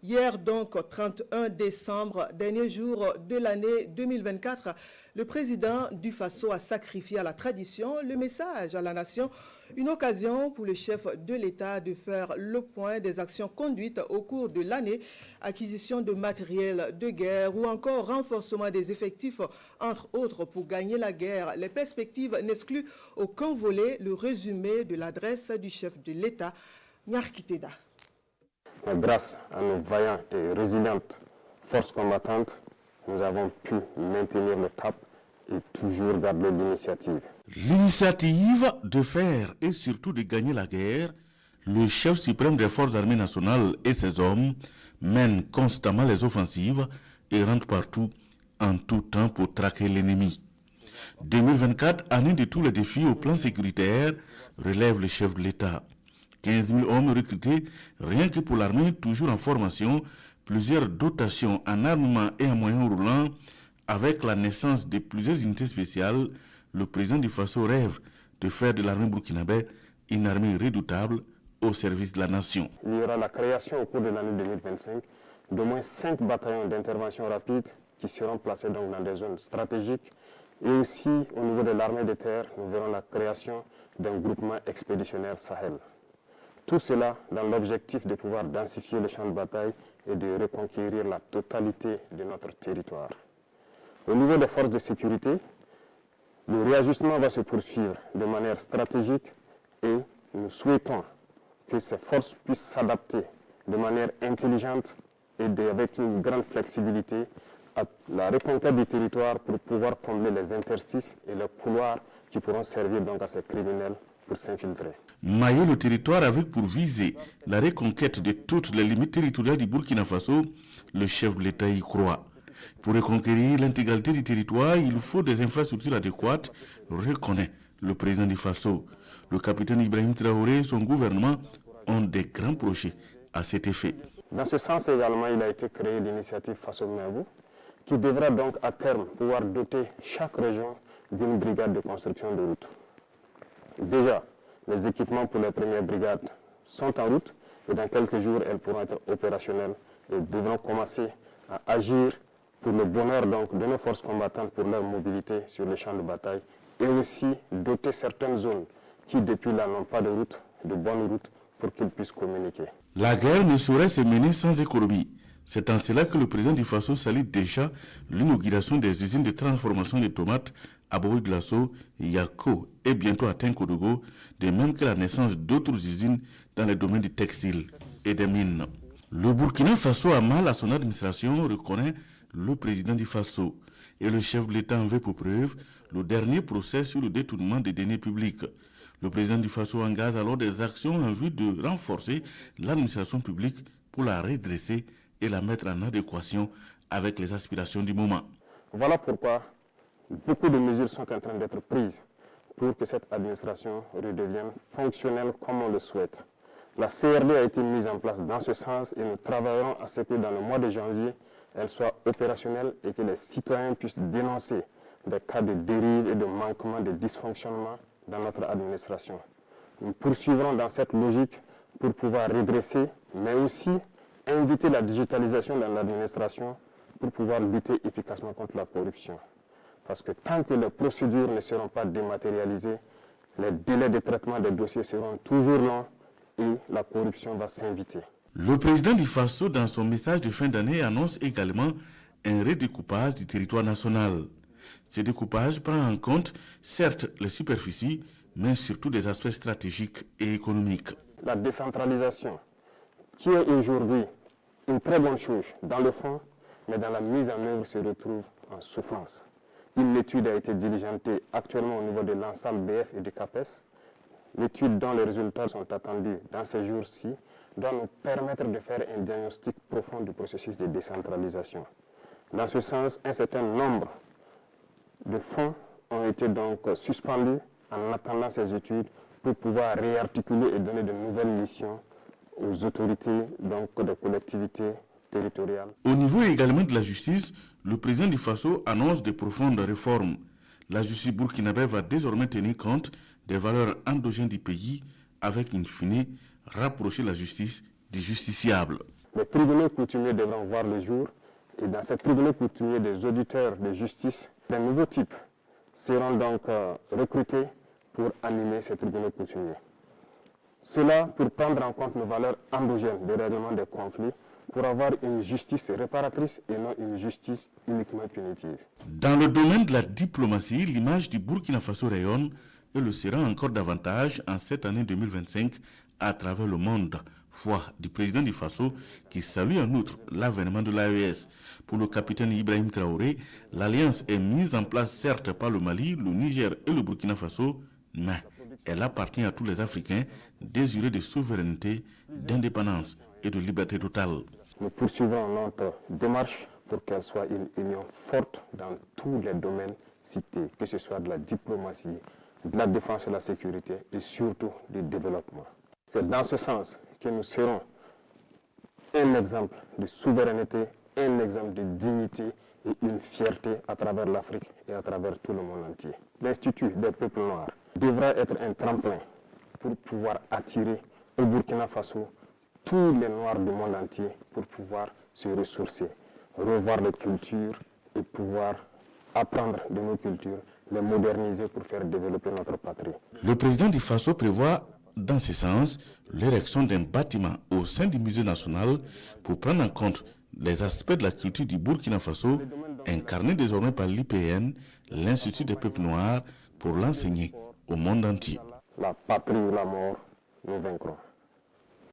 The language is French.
Hier donc, 31 décembre, dernier jour de l'année 2024, le président du Faso a sacrifié à la tradition le message à la nation, une occasion pour le chef de l'État de faire le point des actions conduites au cours de l'année, acquisition de matériel de guerre ou encore renforcement des effectifs, entre autres pour gagner la guerre. Les perspectives n'excluent aucun volet, le résumé de l'adresse du chef de l'État, Nyarkiteda. Grâce à nos vaillantes et résilientes forces combattantes, nous avons pu maintenir le cap et toujours garder l'initiative. L'initiative de faire et surtout de gagner la guerre, le chef suprême des forces armées nationales et ses hommes mènent constamment les offensives et rentrent partout en tout temps pour traquer l'ennemi. 2024, année de tous les défis au plan sécuritaire, relève le chef de l'État. 15 000 hommes recrutés rien que pour l'armée, toujours en formation, plusieurs dotations en armement et en moyens roulants. Avec la naissance de plusieurs unités spéciales, le président du Faso rêve de faire de l'armée burkinabé une armée redoutable au service de la nation. Il y aura la création au cours de l'année 2025 d'au moins 5 bataillons d'intervention rapide qui seront placés donc dans des zones stratégiques. Et aussi, au niveau de l'armée de terre, nous verrons la création d'un groupement expéditionnaire Sahel. Tout cela dans l'objectif de pouvoir densifier le champ de bataille et de reconquérir la totalité de notre territoire. Au niveau des forces de sécurité, le réajustement va se poursuivre de manière stratégique et nous souhaitons que ces forces puissent s'adapter de manière intelligente et avec une grande flexibilité à la reconquête du territoire pour pouvoir combler les interstices et les couloirs qui pourront servir donc à ces criminels pour s'infiltrer. Mailler le territoire avec pour viser la reconquête de toutes les limites territoriales du Burkina Faso, le chef de l'État y croit. Pour reconquérir l'intégralité du territoire, il faut des infrastructures adéquates, reconnaît le président du Faso. Le capitaine Ibrahim Traoré et son gouvernement ont des grands projets à cet effet. Dans ce sens également, il a été créé l'initiative Faso Mabou, qui devra donc à terme pouvoir doter chaque région d'une brigade de construction de routes. Déjà, les équipements pour les premières brigades sont en route et dans quelques jours, elles pourront être opérationnelles et devront commencer à agir pour le bonheur donc de nos forces combattantes pour leur mobilité sur les champs de bataille et aussi doter certaines zones qui depuis là n'ont pas de route, de bonne route pour qu'ils puissent communiquer. La guerre ne saurait se mener sans économie. C'est en cela que le président du Faso salue déjà l'inauguration des usines de transformation de tomates à Bobo-Dioulasso, Yako et bientôt à Tinkodogo, de même que la naissance d'autres usines dans les domaines du textile et des mines. Le Burkina Faso a mal à son administration, reconnaît le président du Faso. Et le chef de l'État en veut pour preuve le dernier procès sur le détournement des deniers publics. Le président du Faso engage alors des actions en vue de renforcer l'administration publique pour la redresser et la mettre en adéquation avec les aspirations du moment. Voilà pourquoi beaucoup de mesures sont en train d'être prises pour que cette administration redevienne fonctionnelle comme on le souhaite. La CRD a été mise en place dans ce sens et nous travaillerons à ce que dans le mois de janvier, elle soit opérationnelle et que les citoyens puissent dénoncer des cas de dérive et de manquement, de dysfonctionnement dans notre administration. Nous poursuivrons dans cette logique pour pouvoir redresser, mais aussi inviter la digitalisation dans l'administration pour pouvoir lutter efficacement contre la corruption. Parce que tant que les procédures ne seront pas dématérialisées, les délais de traitement des dossiers seront toujours longs et la corruption va s'inviter. Le président du Faso, dans son message de fin d'année, annonce également un redécoupage du territoire national. Ce découpage prend en compte, certes, les superficies, mais surtout des aspects stratégiques et économiques. La décentralisation, qui est aujourd'hui une très bonne chose dans le fond, mais dans la mise en œuvre se retrouve en souffrance. Une étude a été diligentée actuellement au niveau de l'ensemble BF et de CAPES. L'étude dont les résultats sont attendus dans ces jours-ci doit nous permettre de faire un diagnostic profond du processus de décentralisation. Dans ce sens, un certain nombre de fonds ont été donc suspendus en attendant ces études pour pouvoir réarticuler et donner de nouvelles missions aux autorités donc des collectivités territoriales. Au niveau également de la justice, le président du Faso annonce de profondes réformes. La justice burkinabé va désormais tenir compte des valeurs endogènes du pays avec in fine rapprocher la justice du justiciable. Les tribunaux coutumiers devront voir le jour et dans ces tribunaux coutumiers, des auditeurs de justice d'un nouveau type seront donc recrutés pour animer ces tribunaux coutumiers. Cela pour prendre en compte nos valeurs endogènes de règlement des conflits, pour avoir une justice réparatrice et non une justice uniquement punitive. Dans le domaine de la diplomatie, l'image du Burkina Faso rayonne et le sera encore davantage en cette année 2025 à travers le monde. Foi du président du Faso qui salue en outre l'avènement de l'AES. Pour le capitaine Ibrahim Traoré, l'alliance est mise en place certes par le Mali, le Niger et le Burkina Faso, mais elle appartient à tous les Africains désireux de souveraineté, d'indépendance et de liberté totale. Nous poursuivrons notre démarche pour qu'elle soit une union forte dans tous les domaines cités, que ce soit de la diplomatie, de la défense et de la sécurité et surtout du développement. C'est dans ce sens que nous serons un exemple de souveraineté, un exemple de dignité et une fierté à travers l'Afrique et à travers tout le monde entier. L'Institut des peuples noirs devra être un tremplin pour pouvoir attirer au Burkina Faso tous les Noirs du monde entier pour pouvoir se ressourcer, revoir les cultures et pouvoir apprendre de nos cultures, les moderniser pour faire développer notre patrie. Le président du Faso prévoit, dans ce sens, l'érection d'un bâtiment au sein du musée national pour prendre en compte les aspects de la culture du Burkina Faso, incarné désormais par l'IPN, l'Institut des peuples noirs, pour l'enseigner au monde entier. La patrie ou la mort, nous vaincrons.